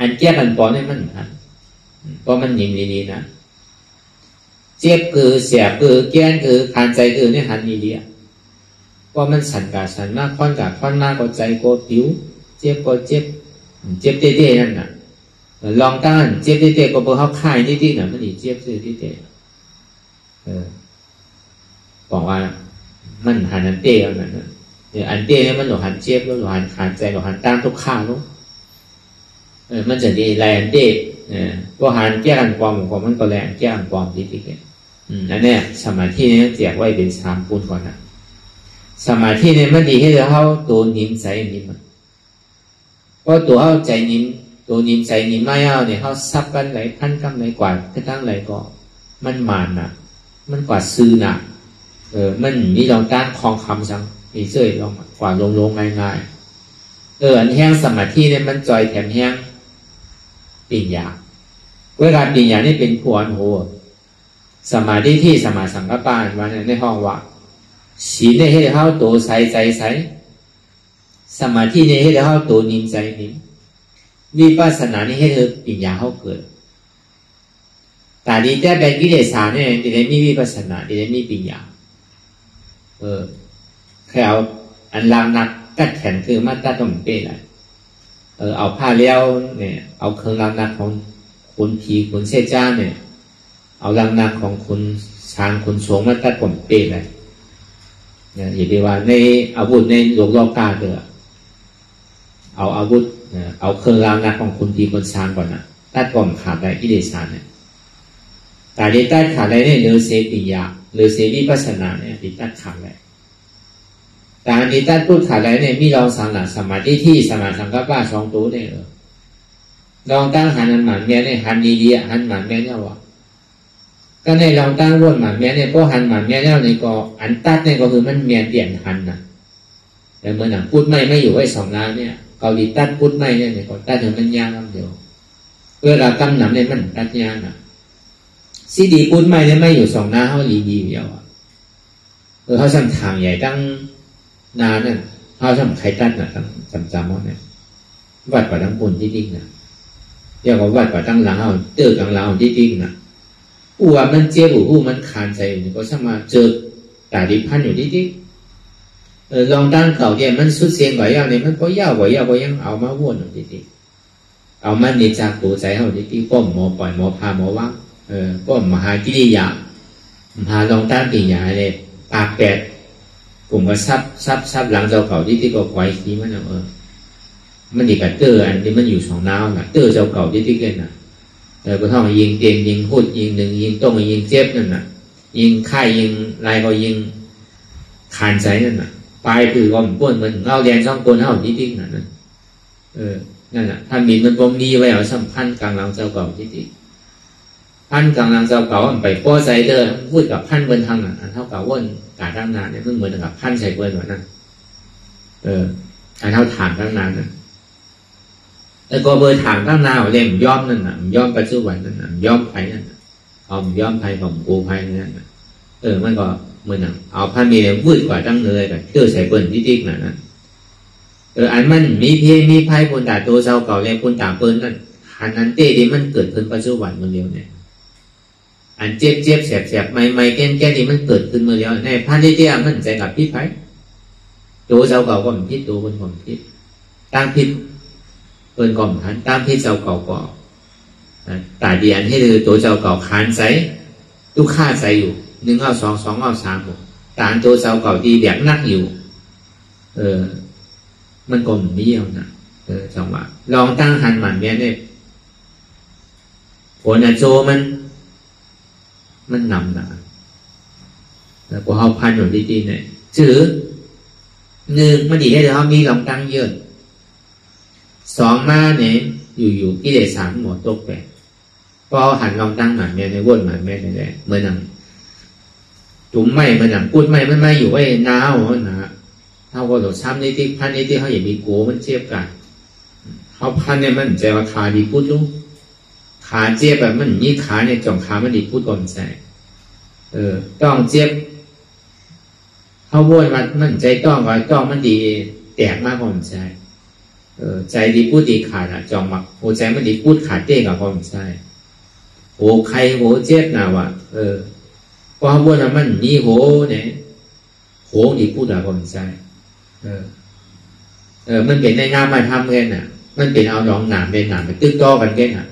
อันเจียดอันปอเนี่ยมันหันเพราะมันนิ่มดีๆนะเจ็บคือเสียคือแก้นคือขันใจคือเนี่ยหันดีๆเพราะมันสั่นกาสั่นมากค่อนกาค่อนมากก็ใจโกผิวเจ็บก็เจ็บเต้ๆนั่นน่ะลองตั้งเจ็บเต้ๆก็เพราะเขาคายนิดๆน่ะมันอีเจ็บซื่อเต้บอกว่ามันหันอันเต้เอานั่นน่ะเนี่ยอันเต้เนี่ยมันหลหันเจ็บแล้วหลหันขาดใจหลหันตั้งทุกข้าลูกมันจะดีแรงเต้ก็หันแก้กันความของมันก็แรงแก้กันความนิดๆอันเนี้ยสมาธิเนี่ยแจกไว้เป็น3ปูนก่อนนะสมาธิเนี่ยมันดีให้เราตัวนิ่มใสนิ่มเพราะตัวเขาใจนิ่มตัวนิ่มใจนิ่มไม่เอาเนี่ยเขาซับกันไหลพันกันไหลกว่าทั้งไหลก็มันหมานน่ะมันกว่าซื้อน่ะมันนี่ลองต้านคลองคำจังมีเสื้อลองกว่าลงง่ายอันแห้งสมาธิเนี่ยมันจอยแถมแห้งปิ่นยาเวลาปิ่นยานี่เป็นขวานโหสมาธิที่สมาสังกัปปะวันในห้องว่าศีลเนี่ยให้เขาตัวใสใจใสสมาธิเนี่ยให้เขาตัวนิ่มใจนิ่มวิปัสสนานี่ให้เธอปัญญาเขาเกิดแต่ดีแต่เป็นกิเลสเนี่ยที่ได้มีวิปัสสนาที่ได้มีปัญญาแค่เอาอันลางนักกัดแขนคือมาตัดต้นเป้เลยเอาผ้าเลี้ยวเนี่ยเอาเครื่องลางนักของคุณผีคุณเสจ้าเนี่ยเอาลางนักของคุณช้างคุณสงมาตัดต้นเป้เลยอย่าไปว่าในอาวุธในโลกโลกาเถอะเอาอาวุธเอาเครื่องรางนักของคุณผีคนช้างก่อนนะตัดก่อนขาดได้กิเลสเนี่ยแต่ที่ตัดขาดได้เนี่ยเลือเสปิยาเลือเสวิปัสสนาเนี่ยที่ตัดขาดได้แต่อันที่ตัดพูดขาดได้เนี่ยมีลองสังหลักสมาธิที่สมาสังกัปปะ2ตัวเนี่ยลองตั้งหันหมันแม่เนี่ยหันดีๆหันหมันแม่เนี่ยว่าก็ในลองตั้งร่วมหมันแม่เนี่ยก็หันหมันแม่เนี่ยในก็อันตัดเนี่ยก็คือมันเมียเปลี่ยนหันนะแต่เมื่อหนังพูดไม่อยู่ไว้2 ล้านเนี่ยเกาหลีตัดพูดไม่เนี่ยก็ตัดถึงมันยากเดียวเวลากำหนำเนี่ยมันตัดยากนะซีดีพูดไม่เนี่ยไม่อยู่2 ล้านเขาดีเดียวเขาสั่งทางใหญ่ตั้งนานนั่นเขาสั่งใครตัดน่ะตั้งจำว่าเนี่ยวัดกว่าตั้งปุ่นที่ดิ้งนะเรียกว่าวัดกว่าตั้งหลังเอาเติร์กลางหลังเอาที่ดิ้งนะว่ามันเจ็บหูมันคานใจอยู่ก็สมาเจอแต่ดิพันอยู่ที่ดิ้งลองตั้งเก่าเนี่ยมันสุดเสียงกว่าอย่างนี้มันก็ยาวกว่ายังเอามาวนอยู่ที่ดิ้งเอามันนิจากตัวใจเขาที่ดิ้งป้อมหมอปล่อยหมอพาหมอว่างป้อมมหากิริยามหาลองตั้งปีญาเลยปากแปดกลุ่มก็ซับหลังเจ้าเก่าที่ก็ไว้ขี้มันมันดีกับเตอร์อันนี้มันอยู่2 น้าวนะเตอร์เจ้าเก่าที่เกินนะก็ต้องยิงเตียงยิงหุดยิงหนึ่งยิงต้องยิงเจ็บนั่นน่ะยิงไข่ยิงลายก็ยิงคานใจนั่นน่ะปลายคือก็มันป้วนมันเอาแดง2 คนเท่าที่นั่นนั่นน่ะถ้ามีมันบ่มีไว้เอาสัมพันธ์กลางหลังเจ้าเก่าที่ พันกำลังเจ้าเก่าไปป้อใจเด้อพูดกับพันเบิ้นทางนั้นอันเท่ากับว่นกาตั้งนานเนี่ยมันเหมือนกับพันใส่เบิ้นแบบนั้นอันเท่าฐานตั้งนานนะแล้วก็เบอร์ฐานตั้งนานเล่มย่อมนั่นน่ะย่อมปัจจุบันนั่นน่ะย่อมไผ่นั่นเอาย่อมไผ่ของกูไผ่นั่นน่ะมันก็เหมือนเอาพันมีเนี่ยพูดกว่าตั้งเลยแบบเชื่อใส่เบิ้นติ๊กๆน่ะนะอันมันมีเพมีไพ่คนด่าตัวเจ้าเก่าเลยคนด่าเปิ้นนั่นอันนั้นเต้ที่มันเกิดขึ้นปัจจุบันเมื่อเดียวเนี่ยอันเจ็บแสบไม่แก่ที่มันเกิดขึ้นเมื่อเดียวในพันที่เตี้ยมันใจกับพิษไพ่ตัวเจ้าเก่าก็มันพิษตัวมันก็มันพิษตั้งพิษเปิ้นก่อมพันตั้งพิษเจ้าเก่าก็ตาดีอันให้คือตัวเจ้าเก่าคานใจทุกข้าใจอยู่1 เอา 2 2 เอา 3ตาตัวเจ้าเก่าดีแบบนักอยู่มันก็มันไม่เยี่ยมนะจังหวะลองตั้งหันหมันเนี้ยเนี่ยผลอาโจมันนำนะแล้วพอเขาพันอยู่ดีๆเนี่ยถือ1มันดีให้เรามีลองตั้งเยอะ2มาเนี่ยอยู่กิเลส3หมดตกไปพอหันลองตั้งหมันเนี้ยในวนหมันเนี้ยเนี่ยเหมือนหนังจุ่มไม่เหมือนหนังพูดไม่มันไม่อยู่ไอ้น้าวนะเท่ากับเราซ้ำในที่พันในที่เขาอย่างมีโกมันเจ็บกันเขาพันเนี่ยมันใจว่าขาดีพูดรู้ขาเจ็บแบบมันนี่ขาเนี่ยจ่องขามันดีพูดก่อนใจต้องเจ็บเขาโวยมันใจต้องก่อนต้องมันดีแตกมากก่อนใจใจดีพูดดีขาดอ่ะจ่องมักโหใจมันดีพูดขาดเต้กับก่อนใจโหใครโหเจ็บนะวะพอเขาโวยมันนี่โหเนี่ยโหดีพูดอะก่อนใจมันเป็นในงานมาทำกันน่ะมันเป็นเอาลองหนามเป็นหนามไปตึกต้อกันแค่น่ะ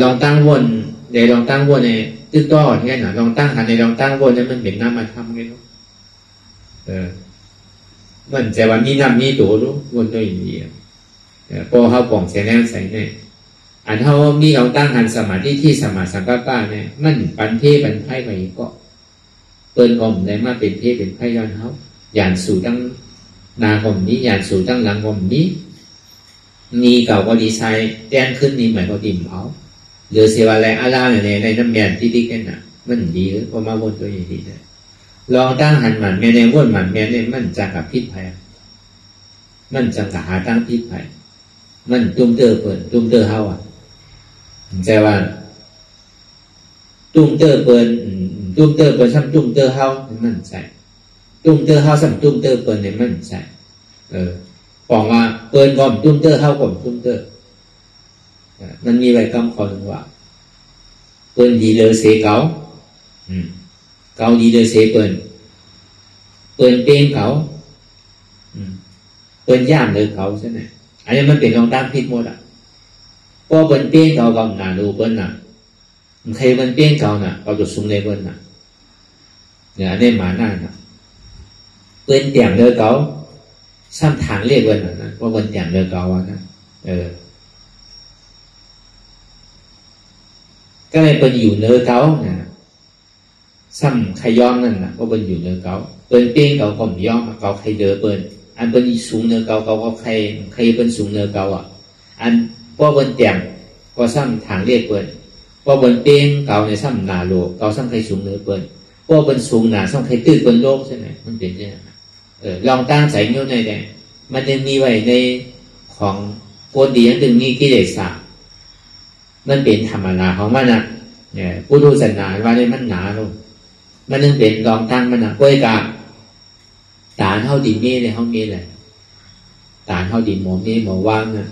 ลองตั้งวนเดี๋ยวลองตั้งวนในตึกต้อกันแค่น่ะลองตั้งหันในลองตั้งวนนั้นมันเป็นน้ำมาทำกันมันจะว่ามีน้ำมีตัวรู้วนตัวอย่างนี้พอเขาป่องเสียแน่ใส่เนี่ยอันเขามีลองตั้งหันสมาธิที่สมาสังกัปปะเนี่ยมันปันเทปันไพ่ไปก็เปิ้นก็ได้มาเป็นเทเป็นไพ่ย้อนเขาอย่างสู่ตั้งนาคมนี้อย่างสู่ตั้งหลังคมนี้นี่เก่าก็ดีไซน์แจ้งขึ้นนี่หมายก็ติ่มเขาหรือเสียอะไรอาลาในน้ำแมนที่ติ๊กนั่นน่ะมันดีเลยพอมาวนตัวอย่างนี้เลยลองตั้งหันหมันแม่ในวนหมันแม่ในมันจะกับพิษภัยมันจะกับหาตั้งพิษภัยมันตุ้มเตอเปิดตุ้มเตอเฮาใจว่าตุ้มเตอเปิดตุ้มเตอเปิดซ้ำตุ้มเตอเฮามันใส่ตุ้มเตอเฮาซ้ำตุ้มเตอเปิดเนี่ยมันใส่บอกว่าเปิดก่อนตุ้มเตอเฮาก่อนตุ้มเตอมันมีใบคำขอหนึ่งว่าเปิดดีเลยเสียเก่าเก่าดีเลยเสียเปิดเป็นเก่าเปิดย่ามเลยเก่าใช่ไหมอันนี้มันเป็นรองตั้งพิษหมดอ่ะพอเปิดเป็นเก่าก็หนาดูเปิดน่ะใครเปิดเป็นเก่าน่ะเอาจุดสูงเลยเปิดน่ะเนี่ยอันนี้หมาหน้าน่ะเปิดเตียงเลยเก่าซ้ำทางเรียกเปิดน่ะนะว่าเปิดเตียงเลยเก่าอ่ะนะก็เลยเป็นอยู่เนื้อเก่านะซ้ำใครย้อมนั่นนะก็เป็นอยู่เนื้อเก่าเป็นเปี้ยงเก่าผมย้อมเก่าใครเดือเป็นอันเป็นสูงเนื้อเก่าเก่าก็ใครเป็นสูงเนื้อเก่าอ่ะอันพอเป็นเตียงก็ซ้ำทางเรียกเป็นพอเป็นเปี้ยงเก่าในซ้ำหนาโลเก่าซ้ำใครสูงเนื้อเป็นพอเป็นสูงหนาซ้ำใครตื้นเป็นโลกใช่ไหมมันเป็นอย่างนั้นลองตั้งใจโยนในแดงมันจะมีไว้ในของโพดีนั่นถึงมีกิเลสมันเป็นธรรมดาของมันนะเนี่ยผู้ดูศาสนาว่าเนี่ยมันหนาลงมันนึงเป็นลองตั้งมันนะกล้วยกาตาเท่าดินมีเลยเขามีเลยตาเท่าดินหมอมีหมอว่างนะ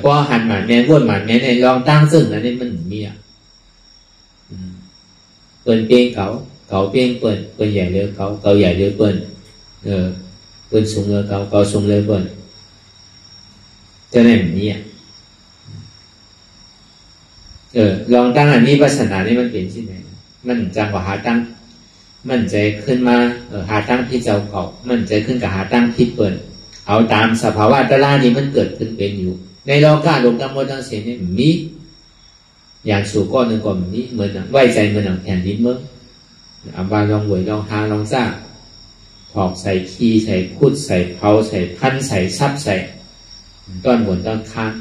พอหันหมันแม่วนหมันแม่ในลองตั้งซึ่งอันนี้มันมีอ่ะเปิดเปี้ยงเขาเปี้ยงเปิดใหญ่เลยเขาใหญ่เลยเปิดสูงเลยเขาสูงเลยเปิดจะได้แบบนี้ลองตั้งอันนี้ปัสนานี่มันเป็นที่ไหนมันจังกว่าหาตั้งมันใจขึ้นมาหาตั้งที่เจ้าเก่ามันใจขึ้นกับหาตั้งที่เปิดเอาตามสภาวะตะล่านี้มันเกิดขึ้นเป็นอยู่ในโลกาลงตั้งหมดทั้งสิ้นนี่มีอย่างสู่ก้อนหนึ่งก่อนนี้เหมือนไว้ใจเหมือนหนังแผ่นดินเมื่ออับวาลองหวยลองทาลองซ่าถอกใส่ขี้ใส่พุดใส่เผาใส่พันใส่ซับใส่ต้อนบนต้อนค้าง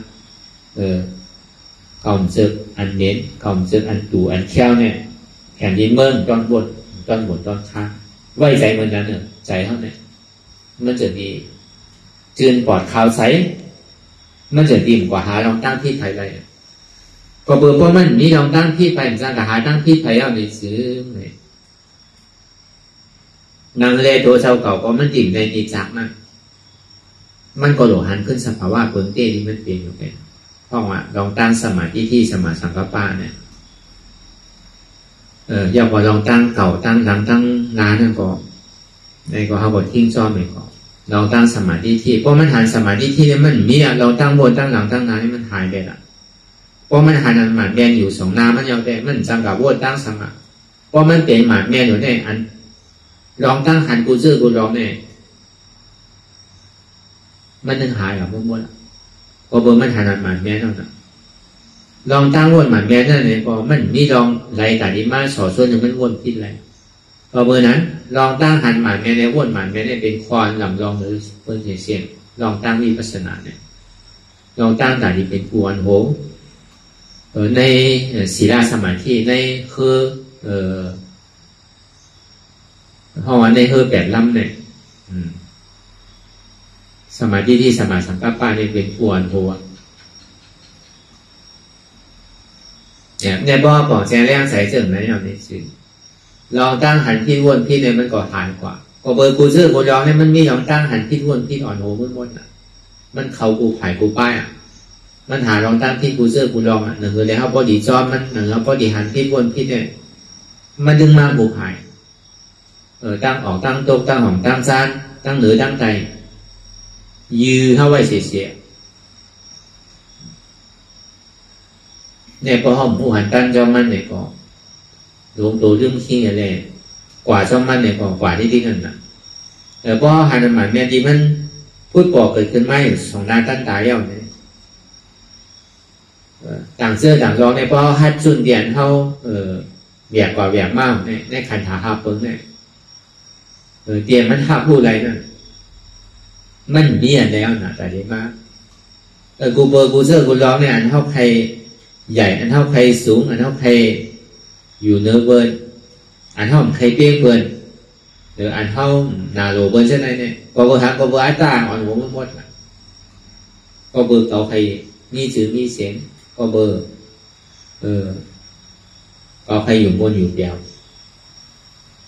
không trực ăn nến không trực ăn tủ ăn kheo này hèn đi mơn toàn một toàn khác vậyใจมันนั้นใจเขาเนี่ยมันจะมีจืนปอดขาวใสมันจะดีกว่าหาลองตั้งที่ไทยเลยก็เบอร์เพราะมันมีลองตั้งที่ไปจะหาตั้งที่ไทยเอาในซื้อเลยนางเลตัวชาวเก่าก็มันดิ่งในนิจักมันก็หลหันขึ้นสภาวะเปิงเต้นี่มันเปลี่ยนอยู่ไปเพราะว่าลองตั้งสมาธิที่สมาสังกัปปะเนี่ยอย่าพอลองตั้งเก่าตั้งหลังตั้งนานนั่นก็ในก็เขาบอกทิ้งซ้อมไปก่อนลองตั้งสมาธิที่เพราะมันหันสมาธิที่เนี่ยมันมีอ่ะเราตั้งบนตั้งหลังตั้งนานนี่มันหายไปละเพราะมันหันหมาดแมนอยู่สองนามันยาวแต่มันจังกับวนตั้งสมาเพราะมันเป็นหมาดแมนอยู่ในอันลองตั้งหันกูซื่อกูลองเนี่ยมันนึงหายกับวนๆก็เบอร์มันหันหมาดแมนนั่นน่ะลองตั้งวนหมาดแมนนั่นเนี่ยพอมันมีลองไหลแต่ดีมากสอส่วนหนึ่งมันวนพิษอะไรพอเบอร์นั้นลองตั้งหันหมาดแมนในวนหมาดแมนเนี่ยเป็นควานลำลองหรือเปิ้ลเสียงลองตั้งวิปัสสนาเนี่ยลองตั้งแต่ดีเป็นกวนโหในศีลสมาธิในคือห้องในคือ8ลำเนี่ยสมาธิที่สมาสังกัปปะนี่เป็นกวนโหเนี่ยบ่บอกแจ้งแรงใส่เจิงไหนอย่างนี้สิลองตั้งหันที่วนที่เนี่ยมันก็หายกว่าก็เบอร์กูซื่อกูลองเนี่ยมันมีลองตั้งหันที่วนที่อ่อนโหม้วนๆอ่ะมันเขากูไผ่กูป้ายอ่ะมันหาลองตั้งที่กูซื่อกูลองอ่ะหนึ่งเลยเขาพอดีจอมมันหนึ่งเขาพอดีหันที่วนที่เนี่ยมันดึงมากูไผ่ตั้งออกตั้งตกตั้งหองตั้งซานตั้งเหนือตั้งใจยื้อเข้าไว้เสียเนี่ยพอห้องผู้หันตั้งจอมมันเนี่ยก็หลวงตัวเรื่องขี้อะไรกว่าจอมมันเนี่ยก็กว่าที่นั่นน่ะพอหันหมันเนี่ยที่มันพูดบอกเกิดขึ้นไม่สองนาตั้งตายแล้วเนี่ยต่างเสื้อต่างรองเนี่ยพอฮัดจุนเดียนเขาเบียกกว่าเบียกมากในขันธาหาเปิ้งเนี่ยเตียนมันหาผู้ไรนั่นมันมีอันแล้วนะแต่ดีมากกูเบอร์กูเสื้อกูร้องเนี่ยอันเท่าใครใหญ่อันเท่าใครสูงอันเท่าใครอยู่เนื้อเบิร์นอันเท่าใครเปี้ยงเบิร์นหรืออันเท่านาโลเบิร์นเช่นไรเนี่ยก็เบอร์หาก็เบอร์อัตตาอ่อนหัวมันหมดก็เบอร์เก่าใครมีชื่อมีเสียงก็เบอร์ก็ใครอยู่บนอยู่เดียว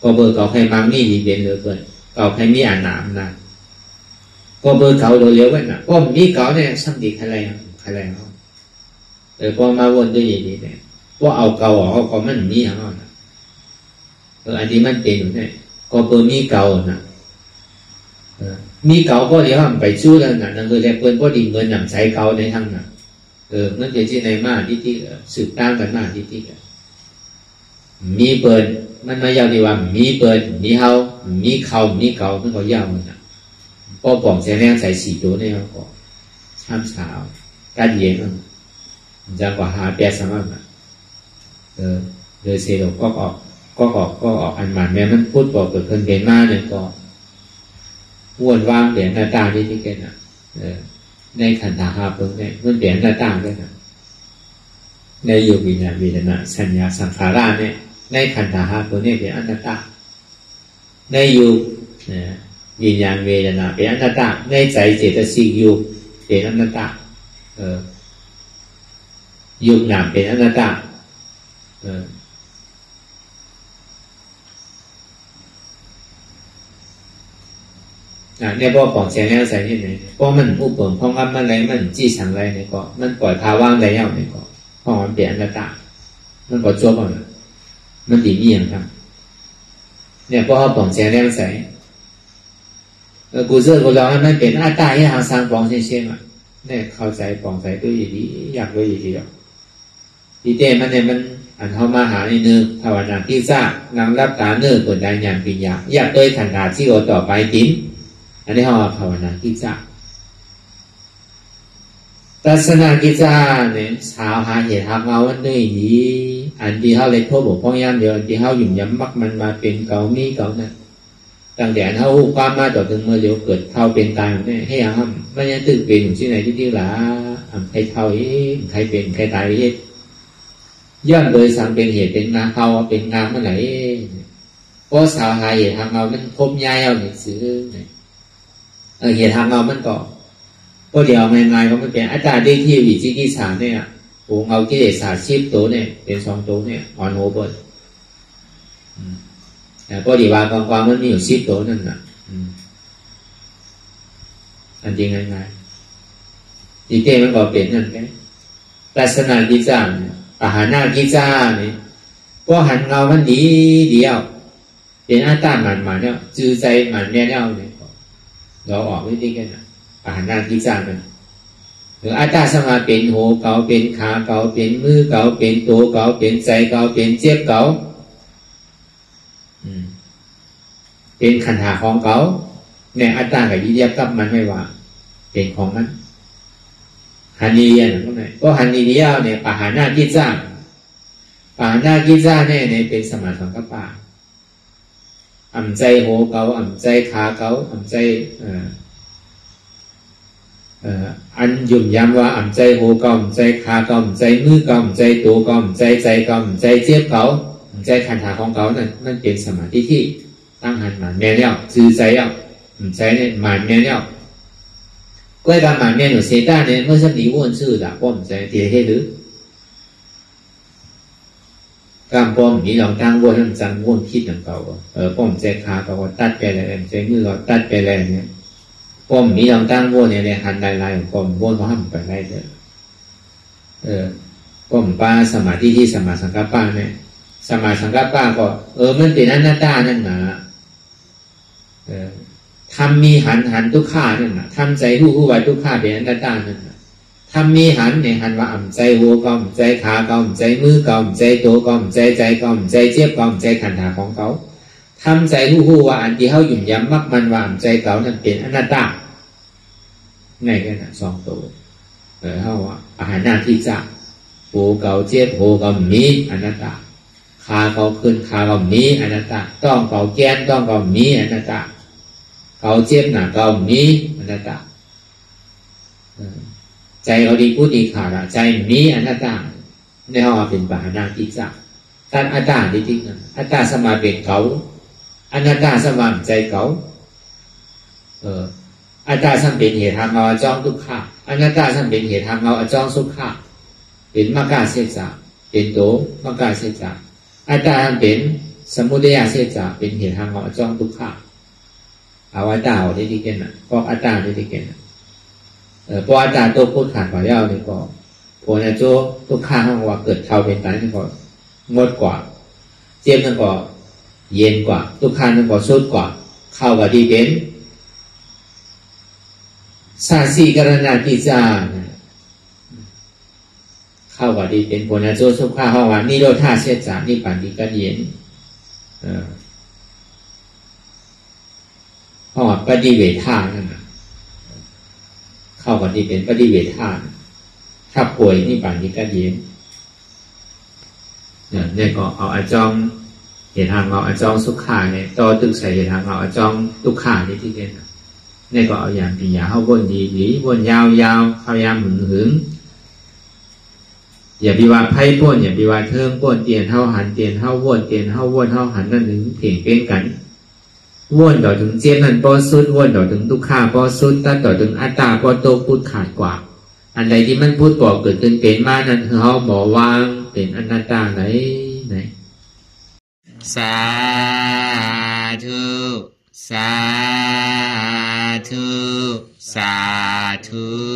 ก็เบอร์เก่าใครมามีดีเด่นเหลือเกินเก่าใครมีอ่านหนามนะก็เบอร์เก่าโดยเลี้ยวกันนะก็มีเก่าเนี่ยสัมดีใครเขาพอมาวนด้วยอย่างนี้เนี่ยว่าเอาเก่าออกก็มันมีอย่างนั้นอันนี้มันเป็นอยู่เนี่ยก็เบอร์มีเก่านะมีเก่าก็เดี๋ยวไปชู้แล้วนะนั่นคือแต่เปิ้นก็ดีเงินหนังใช้เก่าในทั้งนั้นมันเป็นที่ในมาที่สืบตั้งกันมาที่มีเปิดมันไม่ยาวดีว่ามีเปิดมีเฮามีเขามีเก่ามันก็ยาวมันนะพอป่องใส่แรงใส่4ตัวเนี่ยก็ช่ำเช้าการเย็นจังกว่าหาแปดสามารถโดยเซลล์ก็ออกอันหมันแม้มันพูดบอกเกิดขึ้นเป็นมาเนี่ยก็วนวางเปลี่ยนหน้าตาที่แกน่ะในขันธาหาเพิ่งเนี่ยมันเปลี่ยนหน้าตาด้วยนะในยุควิญญาณวิญญาณสัญญาสังขาราเนี่ยในขันธาหาเพิ่งเนี่ยเป็นอนัตตาในยุควิญญาณเวทนาเป็นอนัตตาในใจเจตสิกยุคเป็นอนัตตายุคนามเป็นอนัตตาเนี่ยพอของแสงแล้วใส่ที่ไหนเพราะมันอุปเปิลพองกับมันอะไรมันจี้สังอะไรเนี่ยก็มันปล่อยภาวะอะไรอย่างเนี่ยก็พอมันเปลี่ยนอนัตตามันก็จบแล้วมันดีมีอย่างครับเนี่ยพอเขาปองแสงแล้วใส่กูเชื่อกูลองให้มันเป็นอัตตาที่ทางสร้างปองเช่นๆอ่ะเนี่ยเข้าใจปองใส่ด้วยดีอยากด้วยดีหรอกดีเต้มันเนี่ยมันอันเข้ามาหาในเนื้อภาวนาที่สร้างนำรับตาเนื้อเปิดได้ยานปัญญาอยากด้วยขันธาที่โอต่อไปติ้มอันนี้เขาภาวนาที่สร้างทัศนาที่สร้างเนี่ยสาวหาเหตุหาเงาวันด้วยดีอันที่เขาเลยโทษบอกพ่อย่ำเดียวอันที่เขาหยุ่มย้ำมักมันมาเป็นเก่ามีเก่านั่นตั้งแต่เขาความมาต่อถึงเมื่อเดี๋ยวเกิดเข้าเป็นตายเนี่ยให้ยังไม่ยังตื่นเป็นอยู่ที่ไหนที่หลาใครเท่าใครเป็นใครตาย ย่อมโดยสังเป็นเหตุเป็นงาเขาเป็นงามเมื่อไหร่เพราะสาวหาเหตุทางเรามันคมยายเอาหนังสือเหตุทางเรามันก็ก็เดี๋ยวง่ายๆก็มันเป็นอาจารย์ได้ที่วิจิกิจฉาเนี่ยโอ้เอากิเลส30ตัวเนี่ยเป็น2ตัวเนี่ยอ่อนโหบดแต่ก็ดีว่ากองมันมีอยู่10ตัวนั่นน่ะอันจริงง่ายๆอีเต้มันก็เป็นนั่นแค่ลักษณะกิจจาอาหารหน้ากิจจาเนี่ยก็หันเงามันดีเดียวเป็นอาตาหมันเนี่ยจือใจหมันเนี่ยเนี่ยเราออกวิธีกันอาหารหน้ากิจจามันหรืออาตาสมาเป็นหูเก่าเป็นขาเก่าเป็นมือเก่าเป็นตัวเก่าเป็นใจเก่าเป็นเจ็บเก่าเป็นขันหาของเก่าเนี่ยอาตากับยิเดียบกับมันไม่ว่าเป็นของมันฮันนีเนี่ยพวกนั้นก็ฮันนีเดียวเนี่ยปะหาหน้ากิจจาปะหาหน้ากิจจาเนี่ยเป็นสมาสังกัปปะอ่ำใจโหเก่าอ่ำใจขาเก่าอ่ำใจอันยุ่มย้ำว่าอ่ำใจโหเก่าอ่ำใจขาเก่าอ่ำใจมือเก่าอ่ำใจตัวเก่าอ่ำใจใจเก่าอ่ำใจเจ็บเก่าอ่ำใจขันหาของเก่านั่นเป็นสมาธิที่ตั้งหันหมันแม่เนี่ยจือใจอ่ะอ่ำใจเนี่ยหมันแม่เนี่ยก็ไอ้การหมันแม่หนูเซต้าเนี่ยเมื่อสักนิวนชื่อด่าป้อมใจเทียให้หรือการป้อมนี้เราตั้งวนนั่งจังวนคิดอย่างเก่าป้อมใจขาเก่าตัดไปแล้วใจมือเราตัดไปแล้วเนี่ยป้อมนี้เราตั้งวนเนี่ยหันลายของป้อมวนเขาห้ามไปได้เลยป้อมป้าสมาธิที่สมาสังกัปปะเนี่ยสมาสังกัปปะก็มันเป็นอนัตตานั่นนะทำมีหันทุกข้านั่นนะทำใจผู้ไว้ทุกข้าเป็นอนัตตานั่นนะทำมีหันเนี่ยหันว่าอ่ำใจหัวก็อ่ำใจขาก็อ่ำใจมือก็อ่ำใจตัวก็อ่ำใจใจก็อ่ำใจเจ็บก็อ่ำใจขันหาของเขาทำใจผู้ว่าอันที่เขาหยุ่มย้ำมักมันว่าอ่ำใจเขานั่นเป็นอนัตตาไงกันนะ2ตัวเขาว่าอาหารหน้าที่จะหัวเก่าเจ็บหัวก็มีอนัตตาขาเขาขึ้นขาเขามีอนัตตาต้องเขาแก้นต้องเขามีอนัตตาเขาเจ็บหนาเขามีอนัตตาใจเขาดีพูดดีขาดใจมีอนัตตาในห้องเป็นปหานาทิจักท่านอัตตาดีจริงนะอัตตาสมาเป็นเขาอนัตตาสมาใจเขาอัตตาสัมเป็นเหตุทางเราจ้องทุกขาอนัตตาสัมเป็นเหตุทางเราจ้องสุขขาเป็นมากาเสจาเป็นโตมากาเสจาอัตตาเป็นสมุทัยเสจาเป็นเหตุทางเราจ้องทุกขาเอาอัตตาได้ดีกันนะก็อัตตาได้ดีกันนะเพราะอาจารย์ตัวพูดขาดกว่าเย้านี่ก็ผลอาจารย์ทุกข้างว่าเกิดเท่าเป็นตายนี่ก็งดกว่าเจียมนั่นก็เย็นกว่าทุกข้างนั่นก็สุดกว่าเข้ากับดีเป็นสาสีกรณาติจาเข้ากับดีเป็นผลอาจารย์ทุกข้างว่านิโรธาเสียจานี่ปันดีกันเย็นเพราะว่าปฏิเวทานั่นนะเข้ากันที่เป็นปฏิเวทธาตุถ้าป่วยนี่ป่านนี้ก็เย็นเนี่ยก็เอาอาจองเหตุทางเราอาจองสุขาเนี่ยต่อตึกใส่เหตุทางเราอาจองทุกขานี่ที่เด่นเนี่ยก็เอาอย่างปียาเข้าวนดีหรือวนยาวเข้ายามหึงอย่าพิว่าไพ่ป้นอย่าพิว่าเทิงป้นเตียนเท่าหันเตียนเท่าวนเตียนเท่าวนเท่าหันนั่นถึงเพ่งเป็นกันวนต่อถึงเจียนนั่นปอสุดวนต่อถึงทุกข้าปอสุดตัดต่อถึงอัตตาปอโตพูดขาดกว่าอันใดที่มันพูดก่อเกิดขึ้นเป็นมานั้นคือเขาบอกวางเป็นอนัตตาไหนสาธุสาธุสาธุ